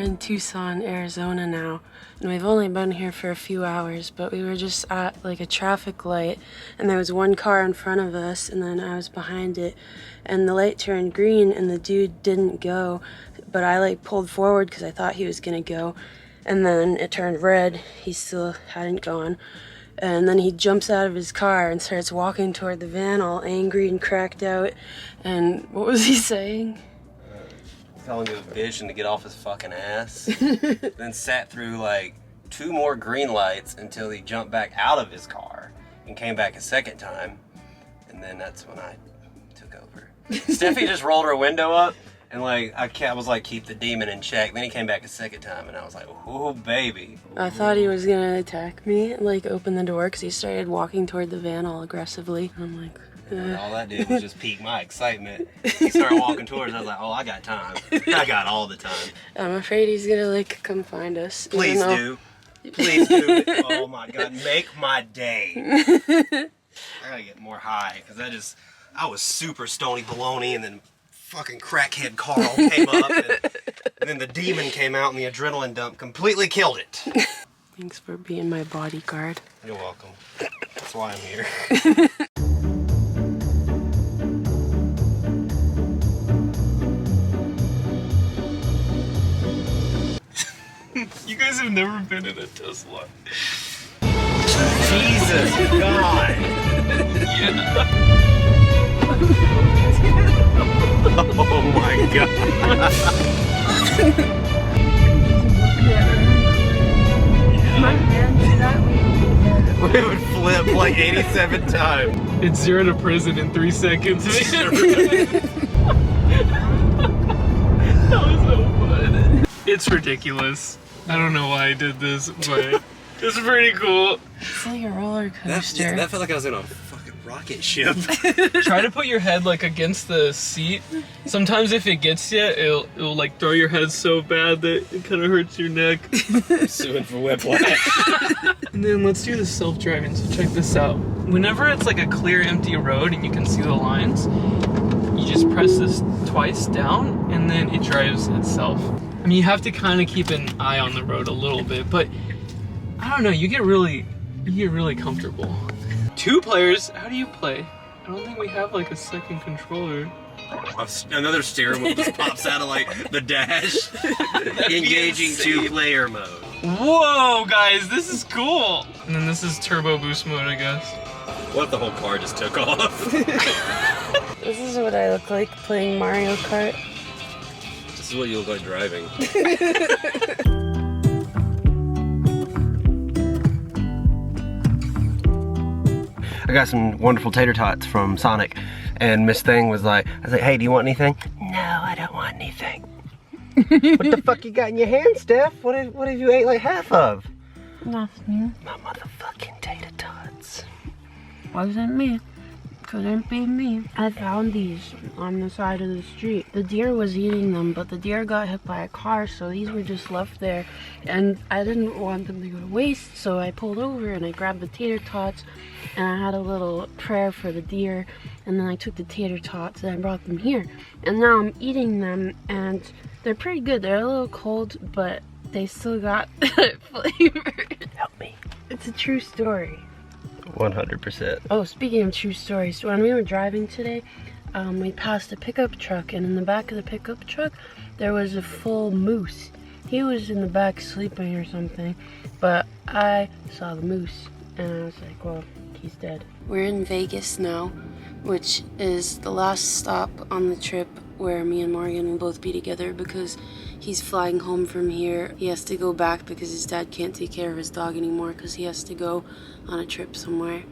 in Tucson, Arizona now, and we've only been here for a few hours, but we were just at like a traffic light, and there was one car in front of us, and then I was behind it, and the light turned green, and the dude didn't go, but I like pulled forward because I thought he was gonna go, and then it turned red. He still hadn't gone. And then he jumps out of his car and starts walking toward the van all angry and cracked out. And what was he saying? Telling his vision to get off his fucking ass. Then sat through like 2 more green lights until he jumped back out of his car and came back a second time. And then that's when I took over. Steffi just rolled her window up and like I was like, keep the demon in check. Then he came back a second time and I was like, oh baby. I thought he was gonna attack me, like open the door, because he started walking toward the van all aggressively. I'm like, and all that did was just pique my excitement. He started walking towards, I was like, oh, I got time. I got all the time. I'm afraid he's gonna like come find us. Please do. Please do. Oh my God, make my day. I gotta get more high, because I was super stony baloney, and then fucking crackhead Carl came up, and then the demon came out, and the adrenaline dump completely killed it. Thanks for being my bodyguard. You're welcome. That's why I'm here. You guys have never been in a Tesla. Jesus God! Yeah. Oh my God! We would flip like 87 times. It's 0 to prison in 3 seconds. That was so fun. It's ridiculous. I don't know why I did this, but it's pretty cool. It's like a roller coaster. That felt like I was in a fucking rocket ship. Try to put your head like against the seat. Sometimes if it gets you, it'll like throw your head so bad that it kind of hurts your neck. I'm suing for whiplash. And then let's do the self-driving, so check this out. Whenever it's like a clear empty road and you can see the lines, you just press this twice down and then it drives itself. I mean, you have to kind of keep an eye on the road a little bit, but I don't know, you get really comfortable. 2 players, how do you play? I don't think we have like a second controller. Another steering wheel just pops out of like the dash. Engaging 2-player mode. Whoa, guys, this is cool. And then this is turbo boost mode, I guess. What if the whole car just took off? This is what I look like playing Mario Kart. This is what you look like driving. I got some wonderful tater tots from Sonic, and Miss Thing was like, I was like, hey, do you want anything? No, I don't want anything. What the fuck you got in your hand, Steph? What have you ate like half of? Nothing. My motherfucking tater tots. Wasn't me. Couldn't be me. I found these on the side of the street. The deer was eating them, but the deer got hit by a car, so these were just left there. And I didn't want them to go to waste, so I pulled over and I grabbed the tater tots, and I had a little prayer for the deer, and then I took the tater tots and I brought them here. And now I'm eating them, and they're pretty good. They're a little cold, but they still got flavor. Help me. It's a true story. 100%. Oh, speaking of true stories, when we were driving today, we passed a pickup truck, and in the back of the pickup truck, there was a full moose. He was in the back sleeping or something, but I saw the moose, and I was like, well, he's dead. We're in Vegas now, which is the last stop on the trip where me and Morgan will both be together, because he's flying home from here. He has to go back because his dad can't take care of his dog anymore because he has to go on a trip somewhere.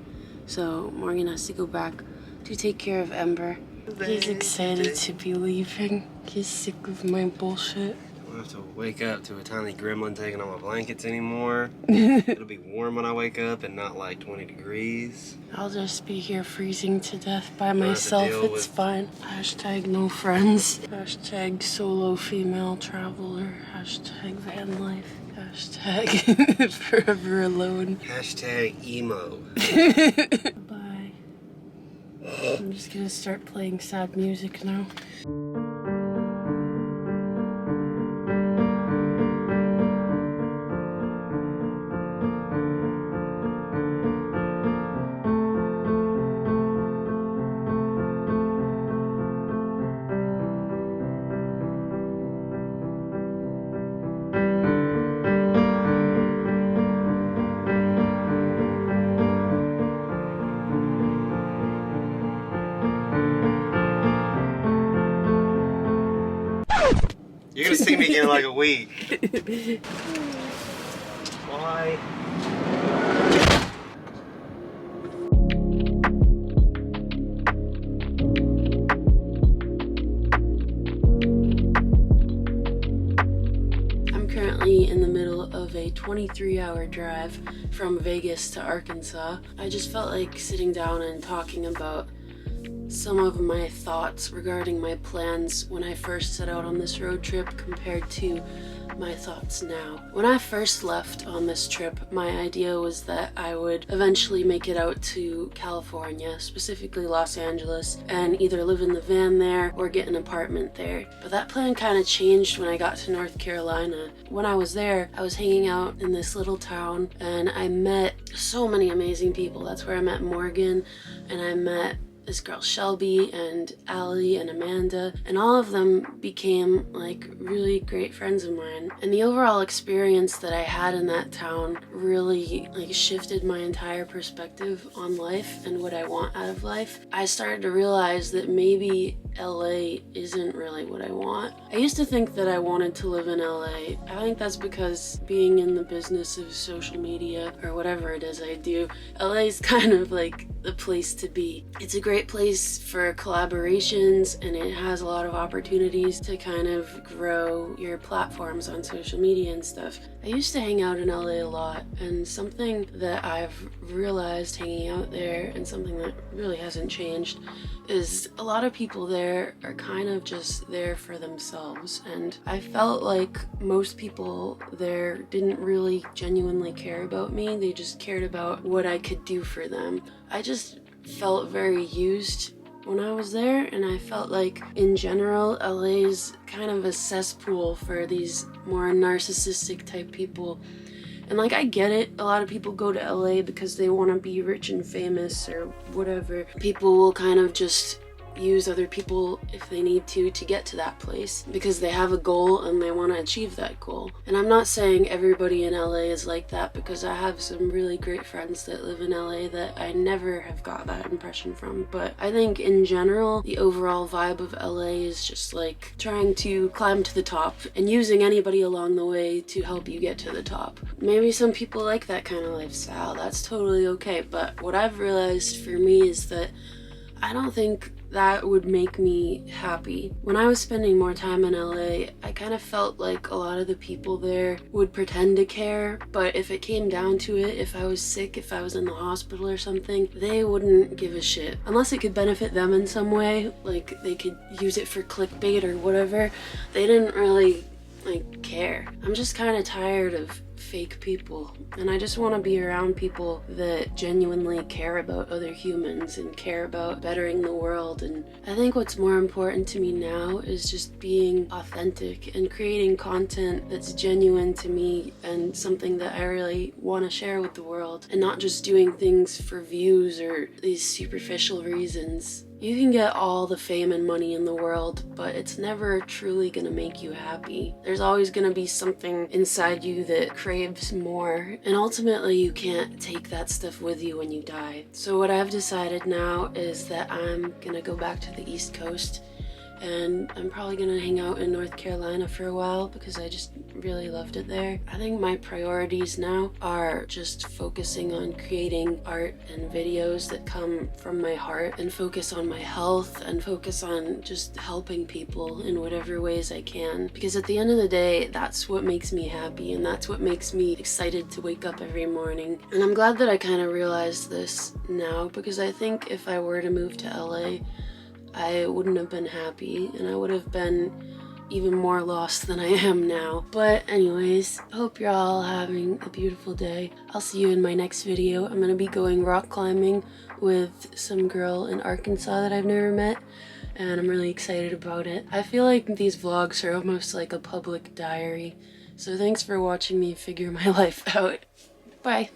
So Morgan has to go back to take care of Ember. He's excited to be leaving. He's sick of my bullshit. I don't have to wake up to a tiny gremlin taking all my blankets anymore. It'll be warm when I wake up and not like 20 degrees. I'll just be here freezing to death by myself. It's fine. Hashtag no friends. Hashtag solo female traveler. Hashtag van life. Hashtag forever alone. Hashtag emo. Bye. I'm just gonna start playing sad music now. weekend in like a week. Why? I'm currently in the middle of a 23-hour drive from Vegas to Arkansas. I just felt like sitting down and talking about some of my thoughts regarding my plans when I first set out on this road trip compared to my thoughts now. When I first left on this trip, my idea was that I would eventually make it out to California, specifically Los Angeles, and either live in the van there or get an apartment there. But that plan kind of changed when I got to North Carolina. When I was there, I was hanging out in this little town and I met so many amazing people. That's where I met Morgan, and I met this girl Shelby and Allie and Amanda, and all of them became like really great friends of mine. And the overall experience that I had in that town really like shifted my entire perspective on life and what I want out of life. I started to realize that maybe LA isn't really what I want. I used to think that I wanted to live in LA. I think that's because being in the business of social media or whatever it is I do, LA is kind of like the place to be. It's a great place for collaborations and it has a lot of opportunities to kind of grow your platforms on social media and stuff. I used to hang out in LA a lot, and something that I've realized hanging out there and something that really hasn't changed is a lot of people there are kind of just there for themselves, and I felt like most people there didn't really genuinely care about me. They just cared about what I could do for them. I just felt very used when I was there, and I felt like in general LA's kind of a cesspool for these more narcissistic type people. And like, I get it, a lot of people go to LA because they want to be rich and famous or whatever. People will kind of just use other people if they need to get to that place because they have a goal and they want to achieve that goal. And I'm not saying everybody in LA is like that, because I have some really great friends that live in LA that I never have got that impression from. But I think in general, the overall vibe of LA is just like trying to climb to the top and using anybody along the way to help you get to the top. Maybe some people like that kind of lifestyle, that's totally okay. But what I've realized for me is that I don't think that would make me happy. When I was spending more time in LA, I kind of felt like a lot of the people there would pretend to care, but if it came down to it, if I was sick, if I was in the hospital or something, they wouldn't give a shit. Unless it could benefit them in some way, like they could use it for clickbait or whatever, they didn't really like care. I'm just kind of tired of fake people, and I just want to be around people that genuinely care about other humans and care about bettering the world. And I think what's more important to me now is just being authentic and creating content that's genuine to me and something that I really want to share with the world, and not just doing things for views or these superficial reasons. You can get all the fame and money in the world, but it's never truly gonna make you happy. There's always gonna be something inside you that craves more, and ultimately you can't take that stuff with you when you die. So what I've decided now is that I'm gonna go back to the East Coast, and I'm probably gonna hang out in North Carolina for a while because I just really loved it there. I think my priorities now are just focusing on creating art and videos that come from my heart, and focus on my health, and focus on just helping people in whatever ways I can, because at the end of the day, that's what makes me happy, and that's what makes me excited to wake up every morning. And I'm glad that I kind of realized this now, because I think if I were to move to LA, I wouldn't have been happy, and I would have been even more lost than I am now. But anyways, hope you're all having a beautiful day. I'll see you in my next video. I'm gonna be going rock climbing with some girl in Arkansas that I've never met, and I'm really excited about it. I feel like these vlogs are almost like a public diary. So thanks for watching me figure my life out. Bye.